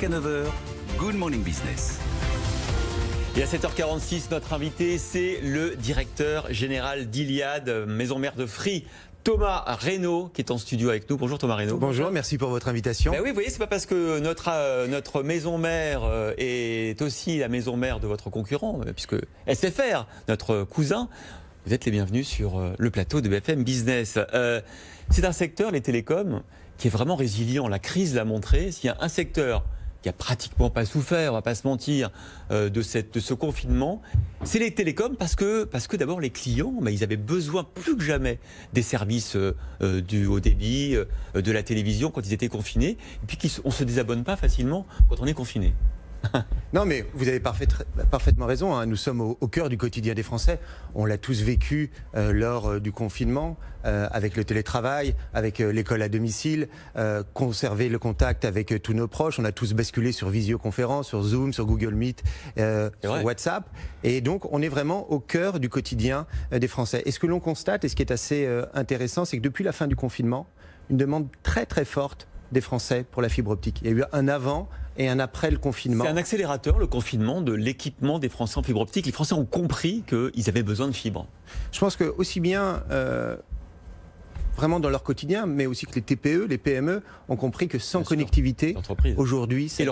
Jusqu'à 9h, Good Morning Business. Et à 7h46, notre invité, c'est le directeur général d'Iliad, maison mère de Free, Thomas Reynaud, qui est en studio avec nous. Bonjour Thomas Reynaud. Bonjour, merci pour votre invitation. Ben oui, vous voyez, c'est pas parce que notre maison mère est aussi la maison mère de votre concurrent, puisque SFR, notre cousin, vous êtes les bienvenus sur le plateau de BFM Business. C'est un secteur, les télécoms, qui est vraiment résilient. La crise l'a montré. S'il y a un secteur qui a pratiquement pas souffert, on va pas se mentir, de ce confinement, c'est les télécoms parce que d'abord les clients, ils avaient besoin plus que jamais des services du haut débit, de la télévision quand ils étaient confinés, et puis on se désabonne pas facilement quand on est confiné. Non mais vous avez parfaitement raison, hein. Nous sommes au cœur du quotidien des Français. On l'a tous vécu lors du confinement, avec le télétravail, avec l'école à domicile, conserver le contact avec tous nos proches. On a tous basculé sur visioconférence, sur Zoom, sur Google Meet, sur WhatsApp. Et donc on est vraiment au cœur du quotidien des Français. Et ce que l'on constate, et ce qui est assez intéressant, c'est que depuis la fin du confinement, une demande très très forte des Français pour la fibre optique. Il y a eu un avant et un après le confinement. C'est un accélérateur, le confinement, de l'équipement des Français en fibre optique. Les Français ont compris qu'ils avaient besoin de fibre. Je pense que aussi bien vraiment dans leur quotidien, mais aussi que les TPE, les PME ont compris que sans connectivité, aujourd'hui, c'est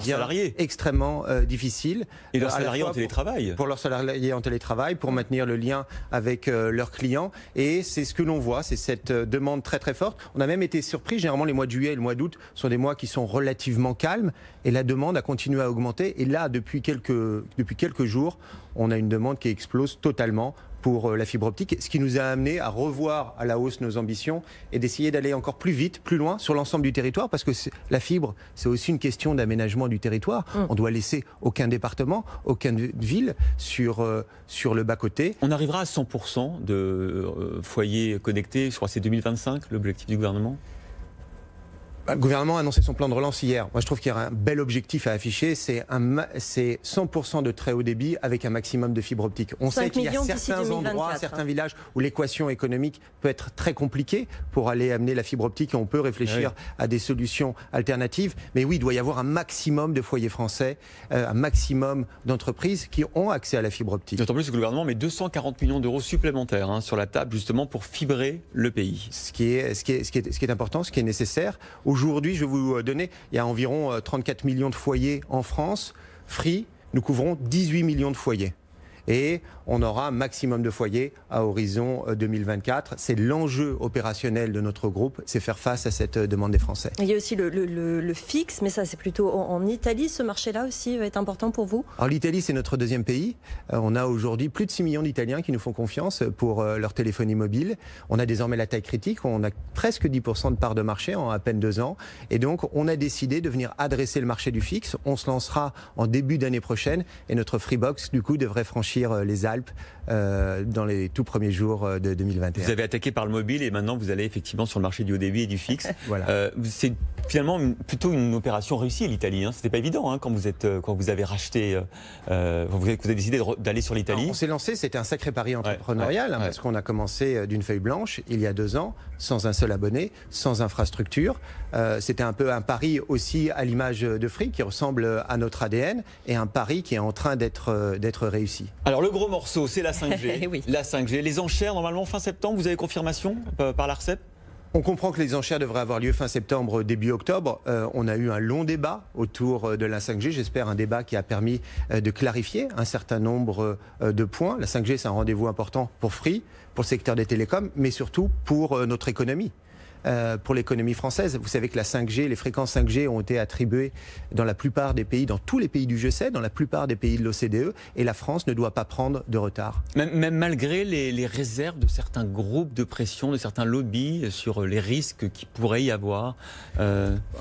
extrêmement difficile. Et leurs salariés en télétravail. Pour leurs salariés en télétravail, pour maintenir le lien avec leurs clients. Et c'est ce que l'on voit, c'est cette demande très très forte. On a même été surpris, généralement les mois de juillet et le mois d'août sont des mois qui sont relativement calmes. Et la demande a continué à augmenter. Et là, depuis quelques jours, on a une demande qui explose totalement pour la fibre optique, ce qui nous a amené à revoir à la hausse nos ambitions et d'essayer d'aller encore plus vite, plus loin sur l'ensemble du territoire, parce que la fibre, c'est aussi une question d'aménagement du territoire. On doit laisser aucun département, aucune ville sur le bas-côté. On arrivera à 100% de foyers connectés, je crois que c'est 2025 l'objectif du gouvernement. Le gouvernement a annoncé son plan de relance hier. Moi, je trouve qu'il y a un bel objectif à afficher, c'est 100% de très haut débit avec un maximum de fibre optique. On sait qu'il y a certains endroits, certains villages où l'équation économique peut être très compliquée pour aller amener la fibre optique et on peut réfléchir à des solutions alternatives. Mais oui, il doit y avoir un maximum de foyers français, un maximum d'entreprises qui ont accès à la fibre optique. D'autant plus que le gouvernement met 240 millions d'euros supplémentaires sur la table justement pour fibrer le pays. Ce qui est important, ce qui est nécessaire. Aujourd'hui, je vais vous donner, il y a environ 34 millions de foyers en France. Free, nous couvrons 18 millions de foyers. Et on aura un maximum de foyers à horizon 2024. C'est l'enjeu opérationnel de notre groupe, c'est faire face à cette demande des Français. Il y a aussi le fixe, mais ça c'est plutôt en Italie. Ce marché-là aussi va être important pour vous? Alors l'Italie, c'est notre deuxième pays. On a aujourd'hui plus de 6 millions d'Italiens qui nous font confiance pour leur téléphonie mobile. On a désormais la taille critique, on a presque 10% de part de marché en à peine 2 ans. Et donc on a décidé de venir adresser le marché du fixe. On se lancera en début d'année prochaine et notre Freebox du coup devrait franchir les Alpes dans les tout premiers jours de 2021. Vous avez attaqué par le mobile et maintenant vous allez effectivement sur le marché du haut débit et du fixe. Voilà. C'est finalement plutôt une opération réussie l'Italie. C'était pas évident quand vous avez racheté, vous avez décidé d'aller sur l'Italie. On s'est lancé, c'était un sacré pari entrepreneurial parce qu'on a commencé d'une feuille blanche il y a 2 ans, sans un seul abonné, sans infrastructure. C'était un peu un pari aussi à l'image de Free qui ressemble à notre ADN et un pari qui est en train d'être réussi. Alors le gros morceau, c'est la 5G. Oui. La 5G, les enchères normalement fin septembre, vous avez confirmation par l'ARCEP? On comprend que les enchères devraient avoir lieu fin septembre, début octobre. On a eu un long débat autour de la 5G. J'espère un débat qui a permis de clarifier un certain nombre de points. La 5G, c'est un rendez-vous important pour Free, pour le secteur des télécoms, mais surtout pour notre économie. Pour l'économie française. Vous savez que la 5G, les fréquences 5G ont été attribuées dans la plupart des pays, dans tous les pays du G7, dans la plupart des pays de l'OCDE, et la France ne doit pas prendre de retard. Même malgré les réserves de certains groupes de pression, de certains lobbies sur les risques qu'il pourrait y avoir.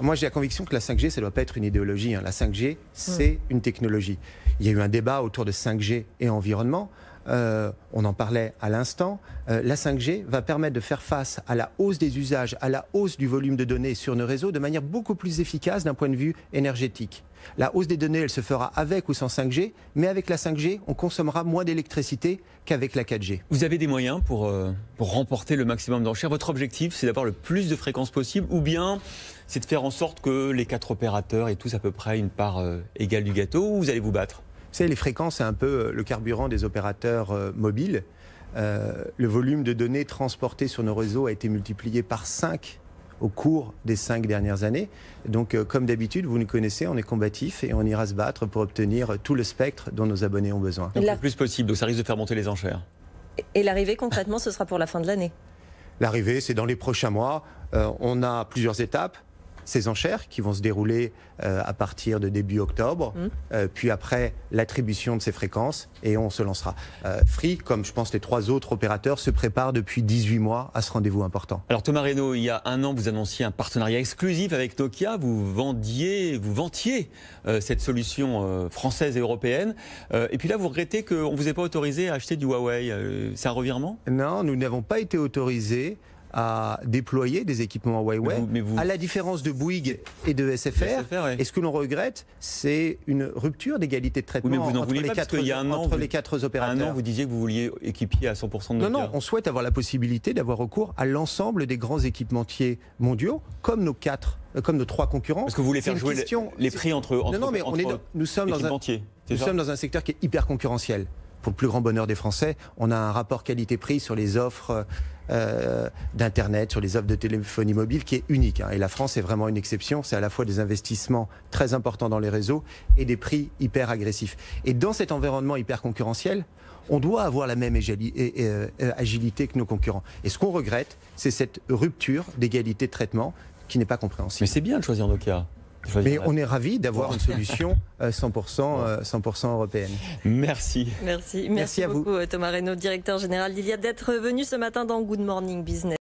Moi, j'ai la conviction que la 5G, ça ne doit pas être une idéologie. La 5G, c'est une technologie. Il y a eu un débat autour de 5G et environnement. on en parlait à l'instant, la 5G va permettre de faire face à la hausse des usages, à la hausse du volume de données sur nos réseaux de manière beaucoup plus efficace d'un point de vue énergétique. La hausse des données, elle se fera avec ou sans 5G, mais avec la 5G, on consommera moins d'électricité qu'avec la 4G. Vous avez des moyens pour remporter le maximum d'enchères. Votre objectif, c'est d'avoir le plus de fréquences possible, ou bien c'est de faire en sorte que les 4 opérateurs aient tous à peu près une part égale du gâteau, ou vous allez vous battre? Vous savez, les fréquences, c'est un peu le carburant des opérateurs mobiles. Le volume de données transportées sur nos réseaux a été multiplié par 5 au cours des 5 dernières années. Donc, comme d'habitude, vous nous connaissez, on est combatif et on ira se battre pour obtenir tout le spectre dont nos abonnés ont besoin. Donc, le plus possible, donc ça risque de faire monter les enchères. Et l'arrivée, concrètement, ce sera pour la fin de l'année? L'arrivée, c'est dans les prochains mois. On a plusieurs étapes. Ces enchères qui vont se dérouler à partir de début octobre, puis après l'attribution de ces fréquences, et on se lancera. Free, comme je pense les 3 autres opérateurs, se prépare depuis 18 mois à ce rendez-vous important. Alors Thomas Reynaud, il y a 1 an, vous annonciez un partenariat exclusif avec Nokia, vous vantiez cette solution française et européenne, et puis là vous regrettez qu'on ne vous ait pas autorisé à acheter du Huawei. C'est un revirement? Non, nous n'avons pas été autorisés à déployer des équipements Huawei, à la différence de Bouygues et de SFR. Ouais. Et ce que l'on regrette, c'est une rupture d'égalité de traitement entre les 4 opérateurs. Il y a 1 an, vous disiez que vous vouliez équiper à 100% de Nokia. Non, on souhaite avoir la possibilité d'avoir recours à l'ensemble des grands équipementiers mondiaux, comme nos 3 concurrents. Parce que vous voulez faire jouer les prix entre nous sommes dans un secteur qui est hyper concurrentiel. Pour le plus grand bonheur des Français, on a un rapport qualité-prix sur les offres d'Internet, sur les offres de téléphonie mobile qui est unique. Et la France est vraiment une exception. C'est à la fois des investissements très importants dans les réseaux et des prix hyper agressifs. Et dans cet environnement hyper concurrentiel, on doit avoir la même agilité que nos concurrents. Et ce qu'on regrette, c'est cette rupture d'égalité de traitement qui n'est pas compréhensible. Mais c'est bien de choisir Nokia. Mais on est ravis d'avoir une solution 100% européenne. Merci. Merci à vous. beaucoup Thomas Reynaud, directeur général d'Iliad, d'être venu ce matin dans Good Morning Business.